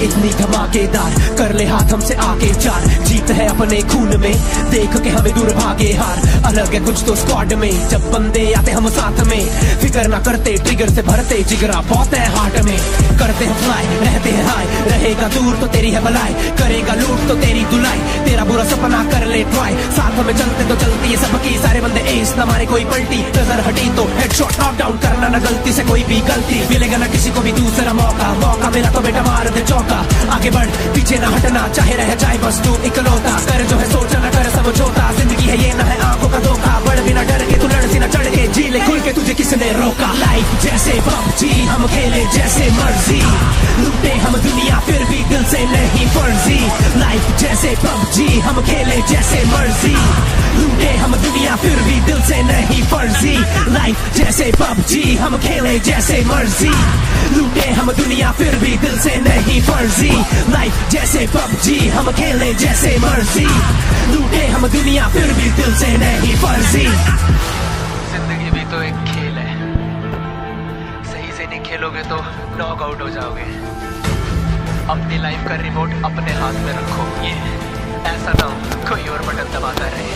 इतनी धमाकेदार, कर ले हाथ हमसे आके चार। जीत है अपने खून में, देख के हमें दूर भागे हार। अलग है कुछ तो स्क्वाड में, जब बंदे आते हम साथ में। फिक्र ना करते, ट्रिगर से भरते, जिगरा बहुत है हार्ट में। करते हैं फ्लाई, रहते हैं हाई, रहेगा दूर तो तेरी है भलाई, करेगा लूट तो तेरी धुलाई। तेरा बुरा सपना कर ले ट्राई, साथ में चलते तो चलती है सबकी। सारे बंदे एस न मारे कोई पलटी, नजर हटी तो हेडशॉट नॉक डाउन करना ना गलती से कोई भी गलती। मिलेगा ना किसी को भी दूसरा मौका, मौका मिला तो बेटा मार दे चौका। आगे बढ़ पीछे ना हटना, चाहे रह जाए बस तू इकलौता। कर जो है सोचा ना कर समझौता, जिंदगी है ये ना है आंखों का धोखा। बढ़ बिना डर के तू लड़ सी ना चढ़ के, जी ले खुल के तुझे किसने रोका। लाइफ जैसे पबजी, हम खेले जैसे मर्जी, लूटे हम दुनिया फिर भी दिल से नहीं फर्जी। लाइफ जैसे पबजी, हम खेले जैसे मर्जी, लूटे हम दुनिया फिर भी दिल से नहीं फर्जी। लाइफ जैसे पबजी, हम खेले जैसे मर्जी, लूटे हम दुनिया फिर भी दिल से नहीं फर्जी। लाइफ जैसे पबजी, हम खेले जैसे मर्जी, लूटे हम दुनिया फिर भी दिल से नहीं फर्जी। जिंदगी भी तो एक खेल है, सही से नहीं खेलोगे तो नॉक आउट हो जाओगे। अपनी लाइफ का रिमोट अपने हाथ में रखो, ये ऐसा ना हो कोई और बटन दबाता रहे।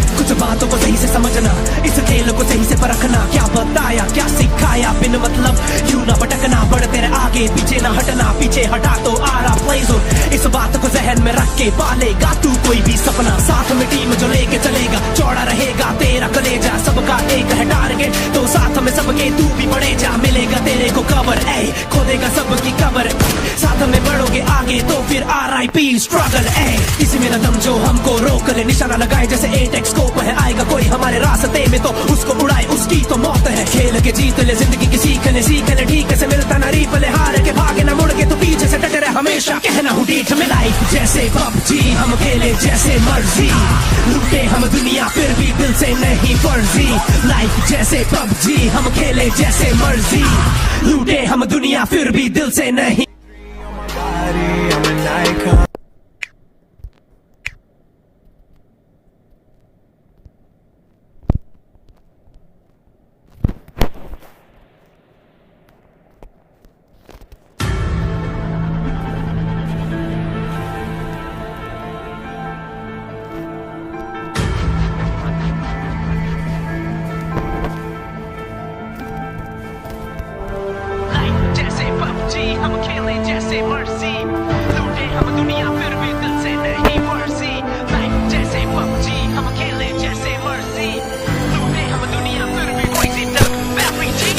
कुछ बातों को सही से समझना, इस खेल को सही से परखना। क्या बताया क्या सिखाया, बिन मतलब क्यों ना भटकना। बढ़ तेरे आगे पीछे ना हटना, पीछे हटा तो आ रहा प्ले जोन। इस बात को जहन में रख के पालेगा तू कोई भी सपना। साथ में टीम जो लेके चलेगा, चौड़ा रहेगा तेरा कलेजा। सबका एक है टारगेट, तो साथ में सबके तू भी बढ़े जा। मिलेगा तेरे को कवर, ए खोदेगा सबकी कवर। साथ में बढ़ोगे आगे तो फिर RIP स्ट्रगल। इसमें न दम जो हमको रोक ले, निशाना लगाए जैसे एटेक्स स्कोप है। आएगा कोई हमारे रास्ते में तो उसको उड़ाए, उसकी तो मौत है। खेल के जीत ले जिंदगी की, सीख ले ठीक से मिलता ना रीप ले। हार के भागे ना मुड़ के तो पीछे से डटे रहे हमेशा, कहना हूँ डीठ में। लाइफ जैसे पबजी, हम खेले जैसे मर्जी, लूटे हम दुनिया फिर भी दिल से नहीं फर्जी। लाइफ जैसे पबजी, हम खेले जैसे मर्जी, लूटे हम दुनिया फिर भी दिल से नहीं। हम खेले जैसे मर्जी, लूटे हम दुनिया फिर भी दिल से नहीं फर्जी। लाइफ जैसे पबजी, हम खेले जैसे मर्जी, लूटे हम दुनिया फिर भी कोई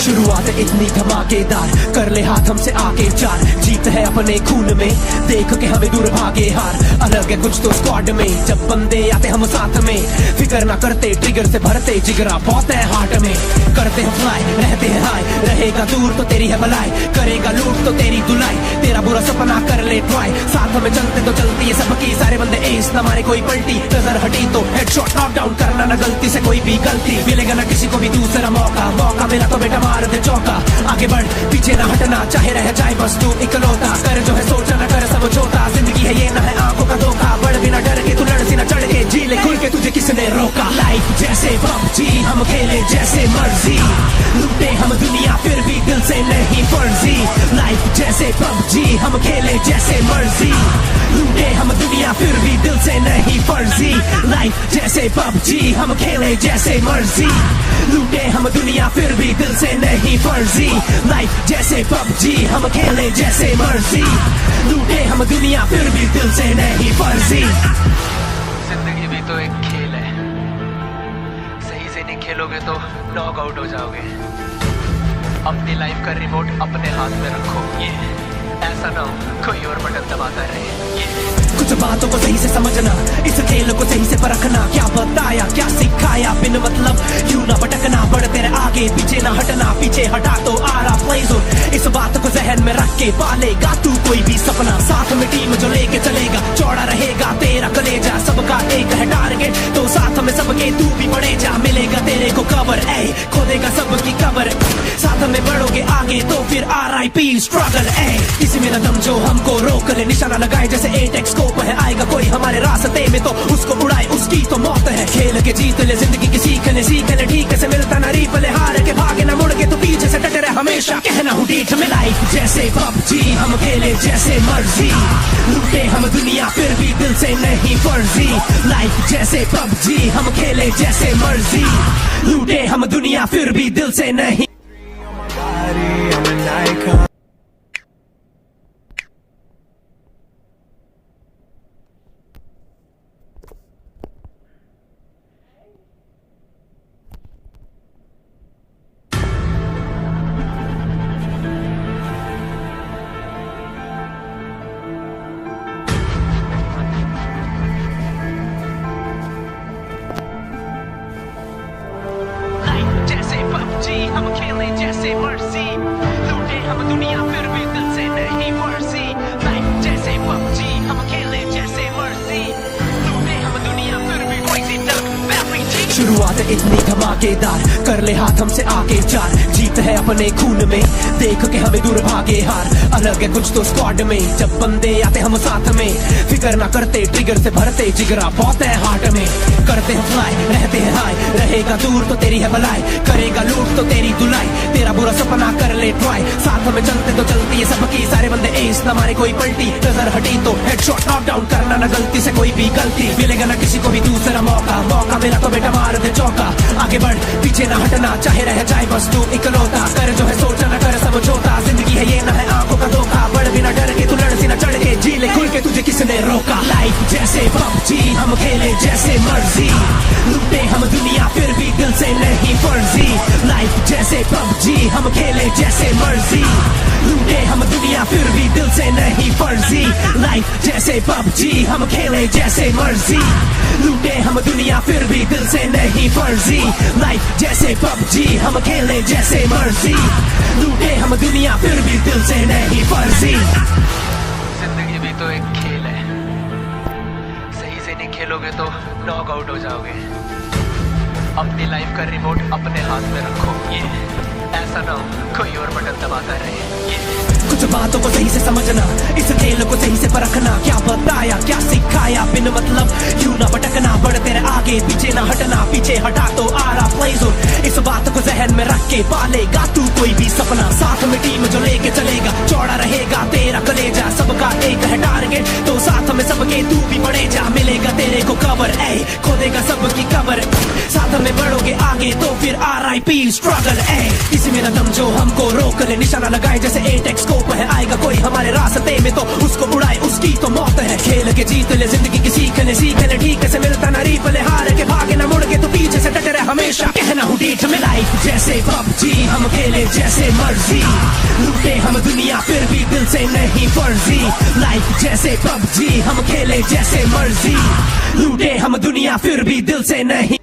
शुरुआत इतनी धमाकेदार, कर ले हाथ हमसे आके चार। जीत है अपने खून में, देख के हमें दूर भागे हार। अलग है कुछ तो स्क्वाड में, जब बंदे आते हम साथ में। फिक्र ना करते, ट्रिगर से भरते, जिगरा बहुत है हार्ट में। करते हैं फ्लाई, रहते हैं हाई, रहेगा दूर तो तेरी है भलाई, करेगा लूट तो तेरी धुलाई। तेरा बुरा सपना कर ले ट्राई, साथ में चलते तो चलती है सबकी। सारे बंदे एस न मारे कोई पलटी, नजर हटी तो हेडशॉट नॉक डाउन करना ना गलती से कोई भी गलती। मिलेगा ना किसी को भी दूसरा मौका, मौका मिला तो बेटा मार दे चौका। आगे बढ़ पीछे ना हटना, चाहे रह जाए बस तू इकलौता। कर जो है सोचा ना कर समझौता, जिंदगी है ये ना है आंखों का धोखा। बढ़ बिना डर के तू लड़ सी ना चढ़ के, जी ले खुल के तुझे किसने रोका। लाइफ जैसे पबजी, हम खेले जैसे मर्जी, लूटे हम दुनिया फिर भी दिल से नहीं फर्जी। लाइफ जैसे पबजी, हम खेले जैसे मर्जी, लूटे हम दुनिया फिर भी दिल से नहीं फर्जी। लाइफ जैसे पबजी, हम खेले जैसे मर्जी, लूटे हम दुनिया फिर भी दिल से नहीं फर्जी। लाइफ जैसे पबजी, हम खेले जैसे मर्जी, लूटे हम दुनिया फिर भी दिल से नहीं फर्जी। जिंदगी भी तो एक खेल है, सही से नहीं खेलोगे तो नॉक आउट हो जाओगे। अपनी लाइफ का रिमोट अपने हाथ में रखो, ये ऐसा ना हो कोई और बटन दबाता रहे। कुछ बातों को सही से समझना, इस खेल को सही से परखना। क्या बताया क्या सिखाया, बिन मतलब क्यों ना भटकना। बढ़ तेरे आगे पीछे ना हटना, पीछे हटा तो आ रहा प्ले जोन। इस बात को जहन में रख के पालेगा तू कोई भी सपना। साथ में टीम जो लेके चलेगा, चौड़ा रहेगा तेरा कलेजा। सबका एक है टारगेट, तो साथ में सबके तू भी बढ़े जा। मिलेगा तेरे को कवर, ए खोदेगा सबकी कवर। साथ में बढ़ोगे आगे तो फिर RIP स्ट्रगल। इसमें न दम जो हमको रोक ले, निशाना लगाए जैसे एटेक्स स्कोप है। आएगा कोई हमारे रास्ते में तो उसको उड़ाए, उसकी तो मौत है। खेल के जीत ले जिंदगी की, सीख ले ठीक से मिलता ना रीप ले। हार के भागे ना मुड़ के तो पीछे से डटे रहे हमेशा। हमेशा कहना हूँ डीठ में लाइफ जैसे पबजी हम खेले जैसे मर्जी लूटे हम दुनिया फिर भी दिल से नहीं फर्जी लाइफ जैसे पबजी हम खेले जैसे मर्जी लूटे हम दुनिया फिर भी दिल से नहीं हम खेले जैसे मर्जी लूटे हम दुनिया फिर भी दिल से नहीं फर्जी लाइफ जैसे पबजी हम खेले जैसे मर्जी लूटे हम दुनिया फिर भी crazy duck very cheap शुरुआत इतनी धमाकेदार कर ले हाथ हमसे आके चार जीत है अपने खून में देख के हमें दूर भागे हार अलग है कुछ तो स्क्वाड में जब बंदे आते हम साथ में फिक्र ना करते ट्रिगर से भरते जिगरा बहुत है हार्ट में करते हैं फ्लाई रहते हैं हाई रहेगा दूर तो तेरी है भलाई करेगा लूट तो तेरी धुलाई तेरा बुरा सपना कर ले ट्राई साथ में चलते तो चलती है सबकी सारे बंदे एस न मारे कोई पलटी नजर हटी तो हेडशॉट नॉक डाउन करना ना गलती से कोई भी गलती मिलेगा ना किसी को भी दूसरा मौका मौका मिला तो बेटा मार दे चौका आगे बढ़ पीछे ना हटना चाहे रह जाए बस तू इकलौता कर जो है सोचा ना कर समझौता जिंदगी है ये ना है आंखों का धोखा बढ़ बिना डर के तू लड़ सी ना चढ़ के जी ले खुल के तुझे किसने रोका लाइफ जैसे पबजी हम खेले जैसे मर्जी लूटे हम दुनिया फिर भी दिल से नहीं फर्जी लाइफ जैसे पबजी हम खेले जैसे मर्जी लूटे हम दुनिया फिर भी दिल से नहीं फर्जी लाइफ जैसे पबजी हम खेले जैसे मर्जी लूटे हम दुनिया फिर भी दिल से नहीं फर्जी लाइफ जैसे पबजी हम खेले जैसे मर्जी लूटे हम दुनिया फिर भी दिल से नहीं फर्जी जिंदगी भी तो एक खेल है सही से नहीं खेलोगे तो नॉक आउट हो जाओगे अपनी लाइफ का रिमोट अपने हाथ में रखो ये ऐसा ना हो कोई और बटन दबाता रहे ये कुछ बातों को सही से समझना इस खेल को सही से परखना क्या बताया क्या सिखाया बिन मतलब क्यों ना भटकना बढ़ तेरे आगे पीछे ना हटना पीछे हटा तो आ रहा प्ले जोन इस बात को जहन में रख के पालेगा तू कोई भी सपना साथ में टीम जो लेके चलेगा चौड़ा रहेगा तेरा कलेजा सबका एक है टारगेट तो साथ में सबके तू भी बढ़े जा मिलेगा तेरे को कवर ए खोदेगा सबकी कवर साथ में बढ़ोगे आगे तो फिर RIP स्ट्रगल ए किसी में न दम जो हमको रोक ले निशाना लगाए जैसे एटेक्स स्कोप है आएगा कोई हमारे रास्ते में तो उसको उड़ाए उसकी तो मौत है खेल के जीत ले जिंदगी की सीख ले ठीक से मिलता ना रीप ले हार के भागे ना मुड़ के तो पीछे से डटे रहे हमेशा कहना हूँ डीठ में लाइफ जैसे पबजी हम खेले जैसे मर्जी लूटे हम दुनिया फिर भी दिल से नहीं फर्जी लाइफ जैसे पबजी हम खेले जैसे मर्जी लूटे हम दुनिया फिर भी दिल से नहीं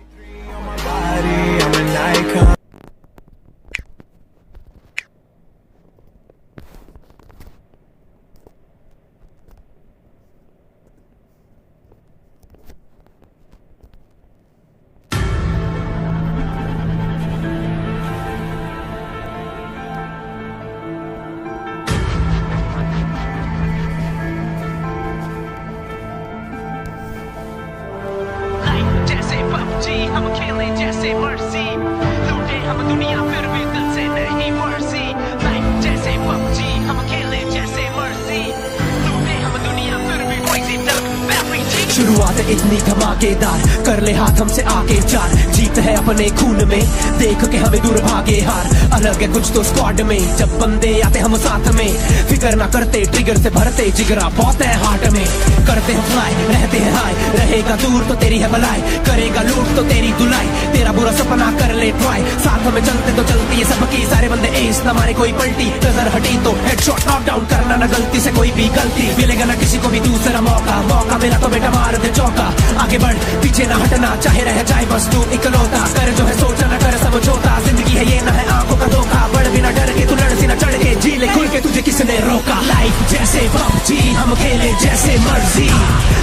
हम खेले जैसे मर्जी लूटे हम दुनिया फिर भी दिल से नहीं फर्जी लाइफ जैसे पबजी हम खेले जैसे मर्जी लूटे हम दुनिया फिर भी crazy duck very cheap शुरुआत इतनी धमाकेदार कर ले हाथ हमसे आके चार जीत है अपने खून में देख के हमें दूर भागे हार अलग है कुछ तो स्क्वाड में जब बंदे आते हम साथ में फिक्र ना करते ट्रिगर से भरते जिगरा बहुत है हार्ट में करते हैं फ्लाई रहते हैं हाई रहेगा दूर तो तेरी है भलाई करेगा लूट तो तेरी धुलाई तेरा बुरा सपना कर ले ट्राई साथ में चलते तो चलती है सबकी सारे बंदे एस न मारे कोई पलटी नजर हटी तो हेडशॉट नॉक डाउन करना ना गलती से कोई भी गलती मिलेगा ना किसी को भी दूसरा मौका मौका मिला तो बेटा मार दे चौका आगे बढ़ पीछे ना हटना चाहे रह जाए बस तू इकलौता कर जो है सोचा ना कर समझौता जिंदगी है ये ना है आंखों का धोखा बढ़ बिना डर के तू लड़ सी ना चढ़ के जी ले खुल के तुझे किसने रोका लाइफ जैसे पबजी हम खेले जैसे मर्जी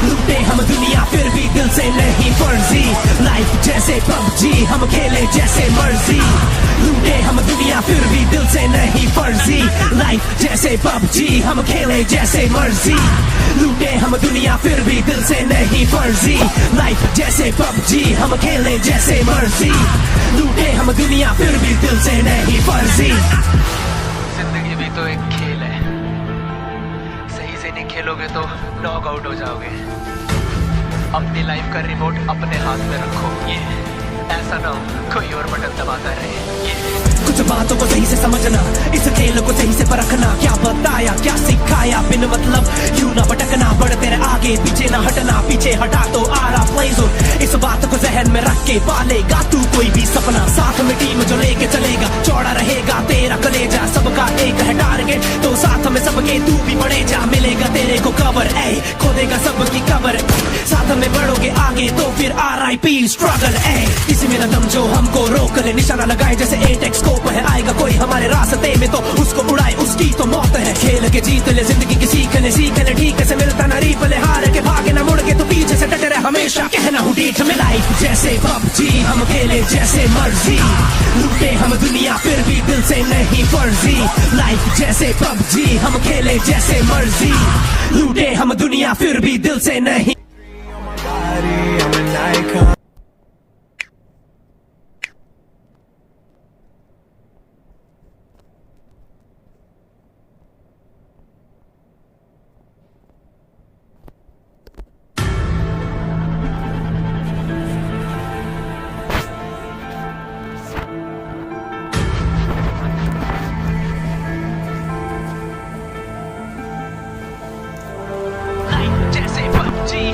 लूटे हम दुनिया फिर भी दिल से नहीं फर्जी लाइफ जैसे पबजी हम खेले जैसे मर्जी लूटे हम दुनिया फिर भी दिल से नहीं फर्जी लाइफ जैसे पबजी हम खेले जैसे मर्जी लूटे हम दुनिया फिर भी दिल से नहीं फर्जी लाइफ जैसे पबजी हम खेले जैसे मर्जी लूटे हम दुनिया फिर भी दिल से नहीं फर्जी तो एक खेल है, सही से नहीं खेलोगे तो नॉक आउट हो जाओगे। अपनी लाइफ का रिमोट अपने हाथ में रखो, ये ऐसा ना हो कोई और बटन दबाता रहे। कुछ बातों को सही से समझना, इस खेल को सही से परखना, क्या बताया क्या सिखाया बिन मतलब यूं ना भटकना, बढ़ते रहे आगे पीछे ना हटना, पीछे हटा तो आ रहा प्ले जोन। इस बात को जहन में रख के पालेगा तू कोई भी सपना, साथ में टीम जो लेके चलेगा, चौड़ा रहेगा तेरा कलेजा, सबका एक है टारगेट तो साथ में सबके तू भी बढ़े जा, मिलेगा तेरे को कवर, ए खोदेगा सबकी कवर, साथ में बढ़ोगे आगे तो फिर RIP स्ट्रगल, ए किसी में न दम जो हमको रोक ले, निशाना लगाए जैसे 8x स्कोप है, आएगा कोई हमारे रास्ते में तो उसको उड़ाए उसकी तो मौत है। खेल के जीत ले जिंदगी की सीख ले ठीक से मिलता ना रीप ले, हार के भागे ना मुड़ के तो पीछे से डटे रहे हमेशा, कहना हूँ डीठ में लाइफ जैसे PUBG, हम खेले जैसे मर्जी, लूटे हम दुनिया फिर भी दिल से नहीं फर्जी, लाइफ जैसे PUBG, हम खेले जैसे मर्जी, लूटे हम दुनिया फिर भी दिल से नहीं।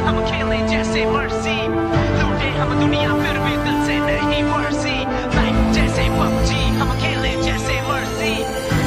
हम खेले जैसे मर्जी, लूटे हम दुनिया फिर भी दिल से नहीं फर्जी, लाइफ जैसे PUBG, हम खेले जैसे मर्जी,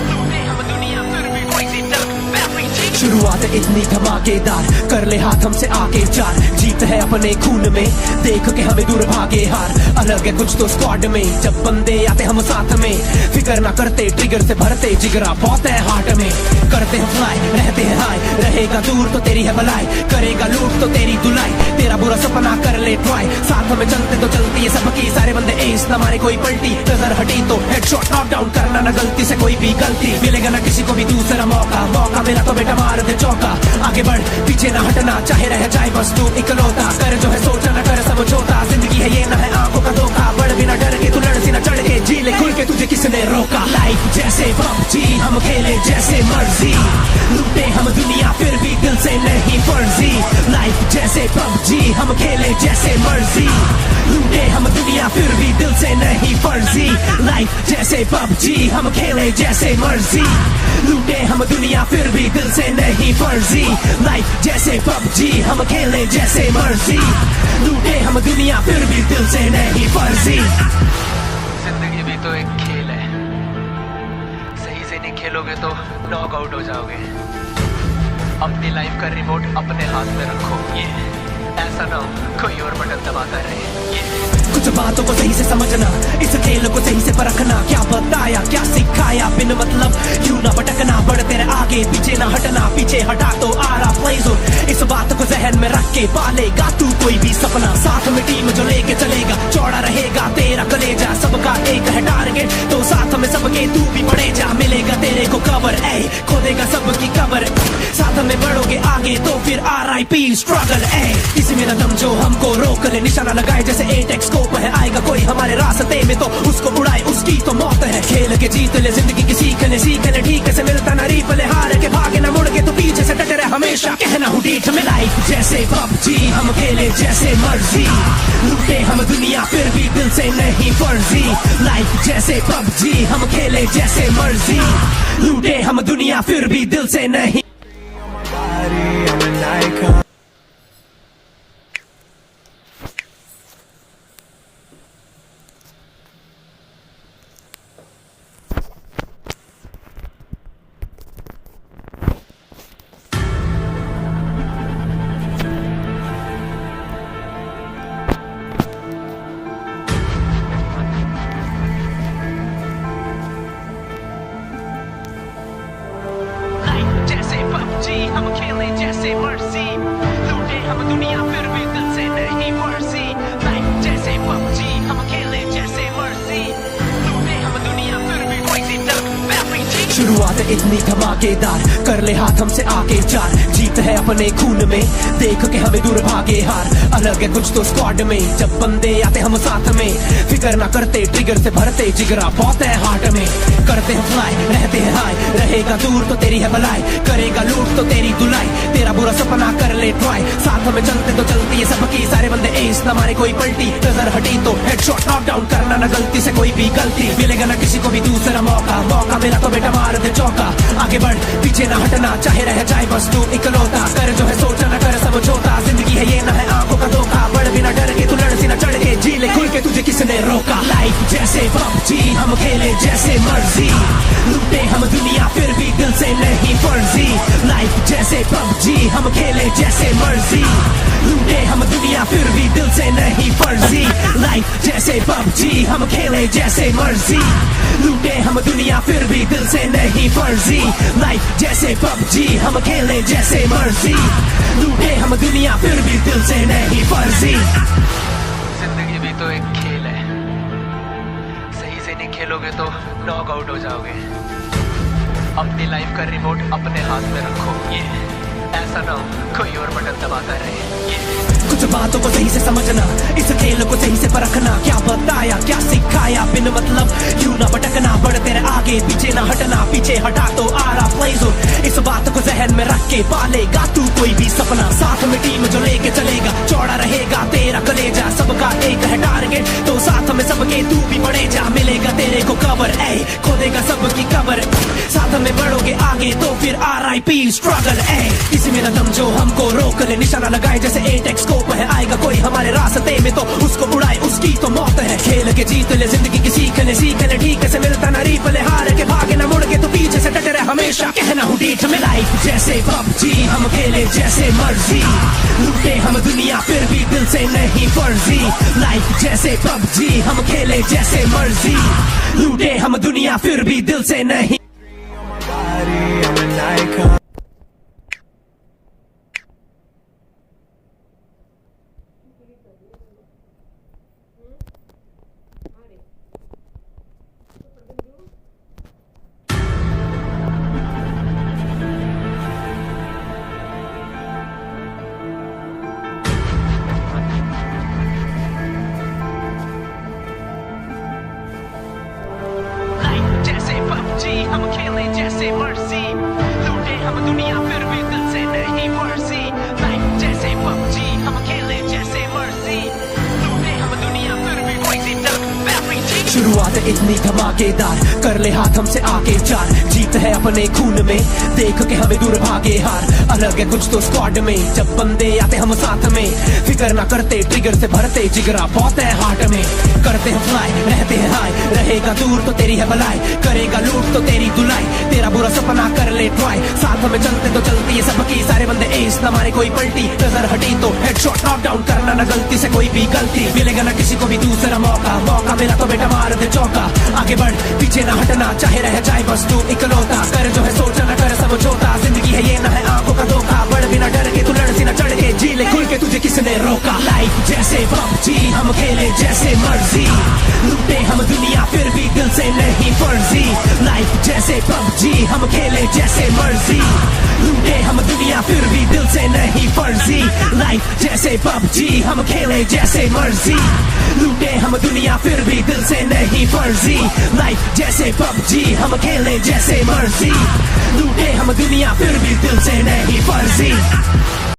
लूटे हम दुनिया फिर भी crazy duck, very cheap। शुरुआत इतनी धमाकेदार, कर ले हाथ हमसे आगे चार, जीत है अपने खून में, देख के हमें दूर भागे हार, अलग है कुछ तो स्क्वाड में, जब बंदे आते हम साथ में, फिक्र ना करते ट्रिगर से भरते जिगरा बहुत है हार्ट में, करते हैं फ्लाई रहते हैं हाई, रहेगा दूर तो तेरी है भलाई, करेगा लूट तो तेरी धुलाई, तेरा बुरा सपना कर ले ट्राई, साथ में चलते तो चलती है सबकी, सारे बंदे एस ना मारे कोई पलटी, नजर हटी तो हेडशॉट नॉक डाउन करना ना गलती से कोई भी गलती, मिलेगा ना किसी को भी दूसरा मौका, मौका मिला तो बेटा मार दे चौका, आगे बढ़ पीछे ना हटना, चाहे रह जाए बस तू इकलौता, कर जो है सोचा ना कर समझौता, जिंदगी है ये ना है आंखों का धोखा, बढ़ बिना डर के तू लड़ सी ना चढ़ के, जी ले खुल के तुझे किसने रोका, लाइफ जैसे PUBG, हम खेले जैसे मर्जी, लूटे हम दुनिया फिर भी दिल से नहीं फर्जी, लाइफ जैसे PUBG, हम खेले जैसे मर्जी, लूटे हम दुनिया फिर भी दिल से नहीं फर्जी, लाइफ जैसे PUBG, हम खेले जैसे मर्जी, लूटे हम दुनिया फिर भी दिल से नहीं फर्जी, लाइफ जैसे PUBG, हम खेले जैसे मर्जी, लूटे हम दुनिया फिर भी दिल से नहीं फर्जी। जिंदगी भी तो एक खेल है, सही से नहीं खेलोगे तो नॉक आउट हो जाओगे। अपनी लाइफ का रिमोट अपने हाथ में रखो, ये ऐसा ना हो कोई और बटन दबाता रहे। कुछ बातों को सही से समझना, इस खेल को सही से परखना, क्या बताया क्या सिखाया बिन मतलब यूं ना भटकना, बढ़ते रहे आगे पीछे ना हटना, पीछे हटा तो आ रहा प्ले जोन। इस बात को जहन में रख के पालेगा तू कोई भी सपना, साथ में टीम जो लेके चलेगा, चौड़ा रहेगा तेरा कलेजा, सबका एक है टारगेट तो साथ में सबके तू भी बढ़े जा, मिलेगा तेरे को कवर, ए खोदेगा सबकी कवर, साथ में बढ़ोगे आगे तो फिर RIP स्ट्रगल, ए किसी में न दम जो हमको रोक ले, निशाना लगाए जैसे 8x स्कोप है, आएगा कोई हमारे रास्ते में तो उसको उड़ाए उसकी तो मौत है। खेल के जीत ले जिंदगी की सीख ले ठीक से मिलता ना रीप ले, हार के भागे ना मुड़ के तो पीछे से डटे रहे हमेशा, कहना हूँ डीठ में लाइफ जैसे PUBG, हम खेले जैसे मर्जी, लूटे हम दुनिया फिर भी दिल से नहीं फर्जी, लाइफ जैसे PUBG, हम खेले जैसे मर्जी, लूटे हम दुनिया फिर भी दिल से नहीं। हम खेले जैसे मर्जी। शुरुआत इतनी धमाकेदार, कर ले हाथ हमसे आके चार, जीत है अपने खून में, देख के हमें दूर भागे हार। अलग है कुछ तो स्क्वाड में, जब बंदे आते हम साथ में, फिक्र ना करते ट्रिगर से भरते जिगरा बहुत है हार्ट में। करते हैं फ्लाई, रहते हैं हाई, रहेगा दूर तो तेरी है भलाई, करेगा लूट तो तेरी दुलाई, तेरा बुरा सपना कर ले ट्राई। साथ में चलते तो चलती है सबकी, सारे बंदे एस ना मारे कोई पलटी, नजर हटी तो हेडशॉट नॉक डाउन करना ना गलती से कोई भी गलती, मिलेगा ना किसी को भी दूसरा मौका, मौका मिला तो बेटा मार दे चौका। आगे बढ़ पीछे ना हटना, चाहे रह जाए बस तू इकलौता, कर जो है सोचा ना कर समझौता, जिंदगी है ये ना है आंखों का धोखा, बढ़ बिना डर के तू लड़ सी ना चढ़ के, जी ले खुल के तुझे किसने रोका। लाइफ जैसे पबजी हम खेले जैसे मर्जी, लूटे हम दुनिया फिर भी दिल से नहीं फर्जी। लाइफ जैसे पबजी हम खेले जैसे मर्जी, लूटे हम दुनिया फिर भी दिल से नहीं फर्जी। लाइफ जैसे पबजी हम खेले जैसे मर्जी, लूटे हम दुनिया फिर भी दिल से नहीं फर्जी। लाइफ जैसे पबजी हम खेले जैसे मर्जी, लूटे हम दुनिया फिर भी दिल से नहीं फर्जी। जिंदगी भी तो एक खेल है, सही से नहीं खेलोगे तो नॉक आउट हो जाओगे। अपनी लाइफ का रिमोट अपने हाथ में रखो, ये ऐसा ना हो कोई और बटन दबाता रहे। कुछ बातों को सही से समझना, इस खेल को सही से परखना, क्या बताया क्या सिखाया बिन मतलब क्यों ना भटकना, बढ़ तेरे आगे पीछे ना हटना, पीछे हटा तो आ रहा प्ले जोन। इस बात को जहन में रख के पालेगा तू कोई भी सपना, साथ में टीम जो लेके चलेगा, चौड़ा रहेगा तेरा कलेजा, सबका एक है टारगेट तो साथ में सबके तू भी बढ़े जा, मिलेगा तेरे को कवर, ए खोदेगा सबकी कवर, साथ में बढ़ोगे आगे तो फिर RIP स्ट्रगल। किसी में न दम जो हमको रोक ले, निशाना लगाए जैसे एटेक्स स्कोप है, आएगा कोई हमारे रास्ते में तो उसको उड़ाए उसकी तो मौत है। खेल के जीत ले जिंदगी की सीख ले ठीक से मिलता ना रीप ले, हार के भागे ना मुड़ के तो पीछे से डटे रहे हमेशा, कहना हूँ डीठ में। लाइफ जैसे पबजी हम खेले जैसे मर्जी, लूटे हम दुनिया फिर भी दिल से नहीं फर्जी। लाइफ जैसे पबजी हम खेले जैसे मर्जी, लूटे हम दुनिया फिर भी दिल से नहीं। हम खेले जैसे मर्जी, लूटे हम दुनिया फिर भी दिल से नहीं फर्जी। लाइफ जैसे पबजी हम खेले जैसे मर्जी, लूटे हम दुनिया फिर भी क्रेजी डक बैटरी। शुरुआत इतनी धमाकेदार, कर ले हाथ हमसे आके चार, जीत है अपने खून में, देख के हमें दूर भागे हार। अलग है कुछ तो स्क्वाड में, जब बंदे आते हम साथ में, फिक्र ना करते ट्रिगर से भरते जिगरा बहुत है हार्ट में। करते हैं फ्लाई, रहते हैं हाई, रहेगा दूर तो तेरी है भलाई, करेगा लूट तो तेरी दुलाई, तेरा बुरा सपना कर ले ट्राई। साथ में चलते तो चलती है सबकी, सारे बंदे एस ना मारे कोई पलटी, नजर हटी तो हेडशॉट नॉक डाउन करना ना गलती से कोई भी गलती, मिलेगा ना किसी को भी दूसरा मौका, मौका मिला तो बेटा मार दे चौका। आगे बढ़ पीछे ना हटना, चाहे रह जाए बस तू इकलौता, कर जो है सोचा ना कर समझौता, जिंदगी है ये ना है आंखों का धोखा, बढ़ बिना डर के तू लड़ सी ना चढ़ के, जी ले खुल के तुझे किसने रोका। लाइफ जैसे पबजी हम खेले जैसे मर्जी, लूटे हम दुनिया फिर भी दिल से नहीं फर्जी। लाइफ जैसे पबजी हम खेले जैसे मर्जी, लूटे हम दुनिया फिर भी दिल से नहीं फर्जी। लाइफ जैसे पबजी हम खेले जैसे मर्जी, लूटे हम दुनिया फिर भी दिल से नहीं फर्जी। लाइफ जैसे पबजी हम खेले जैसे मर्जी, लूटे हम दुनिया फिर भी दिल से नहीं फर्जी।